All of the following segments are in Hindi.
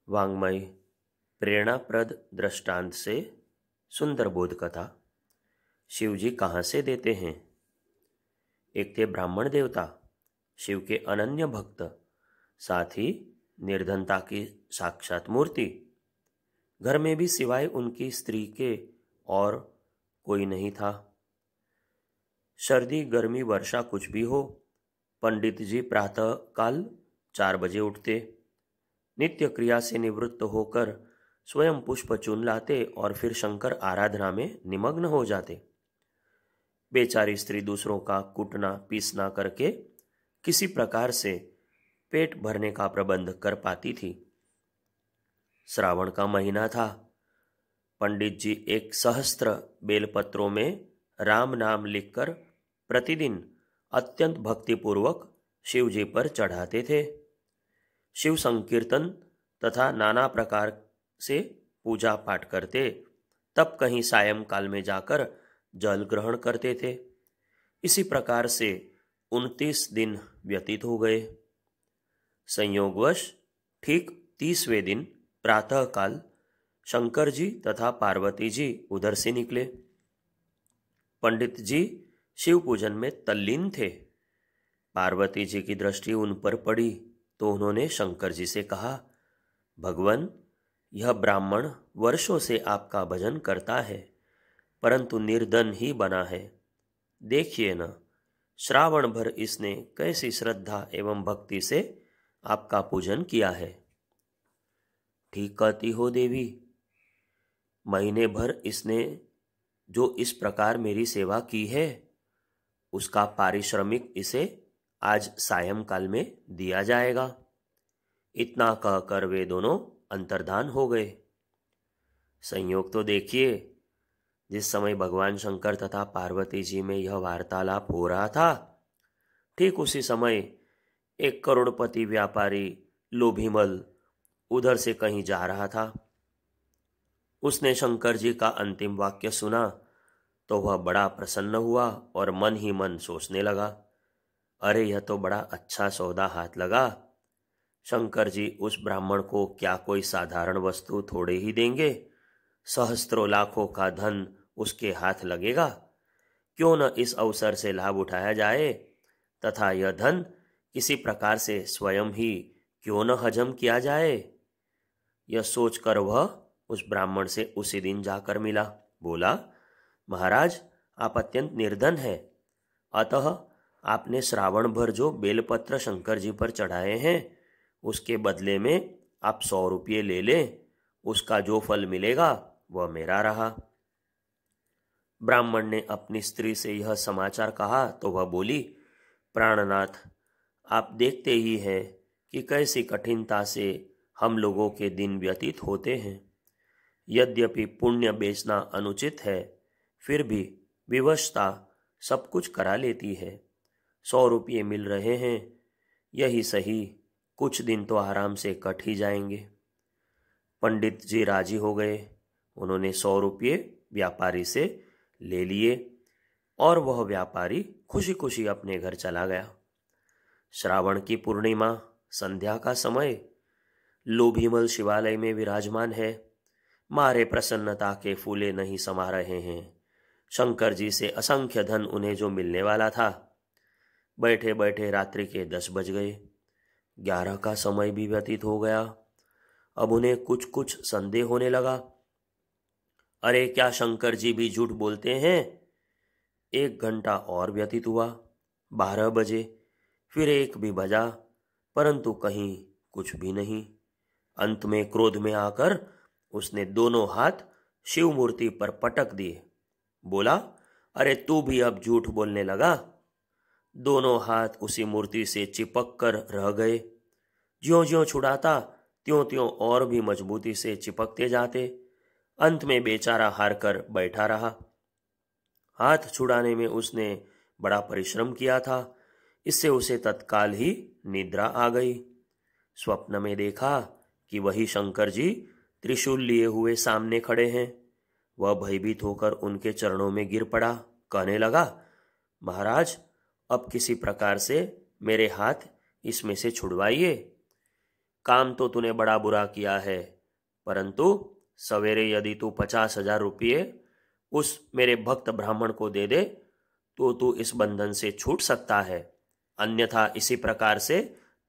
वाङ्मय प्रेरणाप्रद दृष्टांत से सुंदर बोध कथा। शिवजी कहाँ से देते हैं। एक थे ब्राह्मण देवता, शिव के अनन्य भक्त, साथ ही निर्धनता की साक्षात मूर्ति। घर में भी सिवाय उनकी स्त्री के और कोई नहीं था। सर्दी गर्मी वर्षा कुछ भी हो, पंडित जी प्रातः काल 4 बजे उठते, नित्य क्रिया से निवृत्त होकर स्वयं पुष्प चुन लाते और फिर शंकर आराधना में निमग्न हो जाते। बेचारी स्त्री दूसरों का कूटना पीसना करके किसी प्रकार से पेट भरने का प्रबंध कर पाती थी। श्रावण का महीना था। पंडित जी 1 सहस्त्र बेलपत्रों में राम नाम लिखकर प्रतिदिन अत्यंत भक्तिपूर्वक शिव जी पर चढ़ाते थे। शिव संकीर्तन तथा नाना प्रकार से पूजा पाठ करते, तब कहीं सायंकाल में जाकर जल ग्रहण करते थे। इसी प्रकार से 29 दिन व्यतीत हो गए। संयोगवश ठीक 30वें दिन प्रातःकाल शंकर जी तथा पार्वती जी उधर से निकले। पंडित जी शिव पूजन में तल्लीन थे। पार्वती जी की दृष्टि उन पर पड़ी तो उन्होंने शंकर जी से कहा, भगवान, यह ब्राह्मण वर्षों से आपका भजन करता है, परंतु निर्धन ही बना है। देखिए न, श्रावण भर इसने कैसी श्रद्धा एवं भक्ति से आपका पूजन किया है। ठीक कहती हो देवी, महीने भर इसने जो इस प्रकार मेरी सेवा की है, उसका पारिश्रमिक इसे आज सायंकाल में दिया जाएगा। इतना कहकर वे दोनों अंतर्धान हो गए। संयोग तो देखिए, जिस समय भगवान शंकर तथा पार्वती जी में यह वार्तालाप हो रहा था, ठीक उसी समय एक करोड़पति व्यापारी लोभीमल उधर से कहीं जा रहा था। उसने शंकर जी का अंतिम वाक्य सुना तो वह बड़ा प्रसन्न हुआ और मन ही मन सोचने लगा, अरे यह तो बड़ा अच्छा सौदा हाथ लगा। शंकर जी उस ब्राह्मण को क्या कोई साधारण वस्तु थोड़े ही देंगे, सहस्त्रों लाखों का धन उसके हाथ लगेगा। क्यों न इस अवसर से लाभ उठाया जाए तथा यह धन किसी प्रकार से स्वयं ही क्यों न हजम किया जाए। यह सोचकर वह उस ब्राह्मण से उसी दिन जाकर मिला। बोला, महाराज, आप अत्यंत निर्धन हैं, अतः आपने श्रावण भर जो बेलपत्र शंकर जी पर चढ़ाए हैं, उसके बदले में आप 100 रुपये ले लें। उसका जो फल मिलेगा वह मेरा रहा। ब्राह्मण ने अपनी स्त्री से यह समाचार कहा तो वह बोली, प्राणनाथ, आप देखते ही हैं कि कैसी कठिनता से हम लोगों के दिन व्यतीत होते हैं। यद्यपि पुण्य बेचना अनुचित है, फिर भी विवशता सब कुछ करा लेती है। 100 रुपये मिल रहे हैं, यही सही, कुछ दिन तो आराम से कट ही जाएंगे। पंडित जी राजी हो गए। उन्होंने 100 रुपये व्यापारी से ले लिए और वह व्यापारी खुशी खुशी अपने घर चला गया। श्रावण की पूर्णिमा, संध्या का समय, लोभीमल शिवालय में विराजमान है। मारे प्रसन्नता के फूले नहीं समा रहे हैं। शंकर जी से असंख्य धन उन्हें जो मिलने वाला था। बैठे बैठे रात्रि के 10 बज गए। 11 का समय भी व्यतीत हो गया। अब उन्हें कुछ कुछ संदेह होने लगा। अरे, क्या शंकर जी भी झूठ बोलते हैं। 1 घंटा और व्यतीत हुआ। 12 बजे, फिर 1 भी बजा, परंतु कहीं कुछ भी नहीं। अंत में क्रोध में आकर उसने दोनों हाथ शिव मूर्ति पर पटक दिए। बोला, अरे तू भी अब झूठ बोलने लगा। दोनों हाथ उसी मूर्ति से चिपक कर रह गए। ज्यों ज्यों छुड़ाता त्यों त्यों और भी मजबूती से चिपकते जाते। अंत में बेचारा हार कर बैठा रहा। हाथ छुड़ाने में उसने बड़ा परिश्रम किया था, इससे उसे तत्काल ही निद्रा आ गई। स्वप्न में देखा कि वही शंकर जी त्रिशूल लिए हुए सामने खड़े हैं। वह भयभीत होकर उनके चरणों में गिर पड़ा। कहने लगा, महाराज, अब किसी प्रकार से मेरे हाथ इसमें से छुड़वाइए। काम तो तूने बड़ा बुरा किया है, परंतु सवेरे यदि तू 50,000 रुपये उस मेरे भक्त ब्राह्मण को दे दे तो तू इस बंधन से छूट सकता है, अन्यथा इसी प्रकार से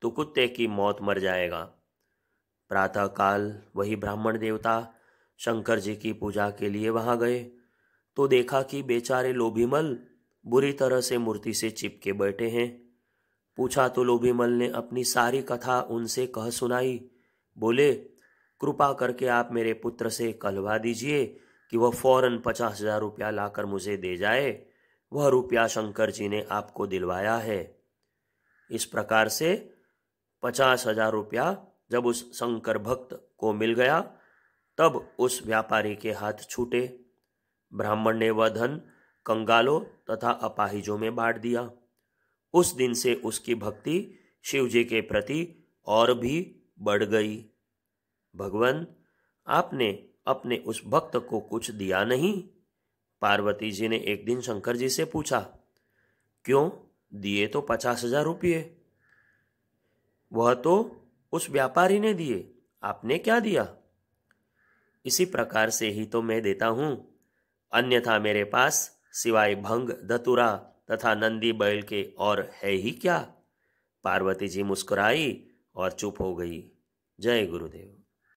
तू कुत्ते की मौत मर जाएगा। प्रातःकाल वही ब्राह्मण देवता शंकर जी की पूजा के लिए वहां गए तो देखा कि बेचारे लोभीमल बुरी तरह से मूर्ति से चिपके बैठे हैं। पूछा तो लोभीमल ने अपनी सारी कथा उनसे कह सुनाई। बोले, कृपा करके आप मेरे पुत्र से कहलवा दीजिए कि वह फौरन 50,000 रुपया लाकर मुझे दे जाए। वह रुपया शंकर जी ने आपको दिलवाया है। इस प्रकार से 50,000 रुपया जब उस शंकर भक्त को मिल गया तब उस व्यापारी के हाथ छूटे। ब्राह्मण ने वह धन कंगालों तथा अपाहिजों में बांट दिया। उस दिन से उसकी भक्ति शिव जी के प्रति और भी बढ़ गई। भगवान, आपने अपने उस भक्त को कुछ दिया नहीं? पार्वती जी ने एक दिन शंकर जी से पूछा। क्यों, दिए तो 50,000 रुपये। वह तो उस व्यापारी ने दिए, आपने क्या दिया? इसी प्रकार से ही तो मैं देता हूं, अन्यथा मेरे पास सिवाय भंग, धतूरा तथा नंदी बैल के और है ही क्या? पार्वती जी मुस्कुराई और चुप हो गई। जय गुरुदेव।